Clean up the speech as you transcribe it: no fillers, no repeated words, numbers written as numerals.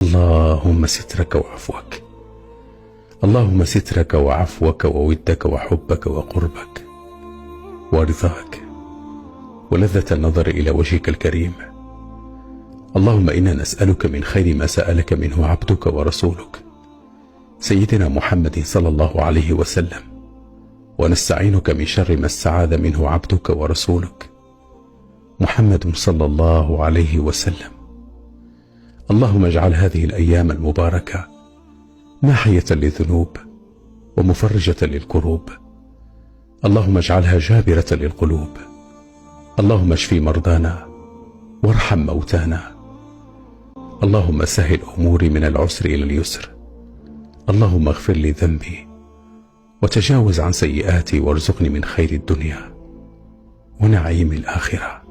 اللهم سترك وعفوك، اللهم سترك وعفوك وودك وحبك وقربك ورضاك ولذة النظر إلى وجهك الكريم. اللهم إنا نسألك من خير ما سألك منه عبدك ورسولك سيدنا محمد صلى الله عليه وسلم، ونستعينك من شر ما استعاذ منه عبدك ورسولك محمد صلى الله عليه وسلم. اللهم اجعل هذه الأيام المباركة ماحية للذنوب ومفرجة للكروب، اللهم اجعلها جابرة للقلوب. اللهم اشف مرضانا وارحم موتانا، اللهم سهل أموري من العسر إلى اليسر. اللهم اغفر لي ذنبي وتجاوز عن سيئاتي وارزقني من خير الدنيا ونعيم الآخرة.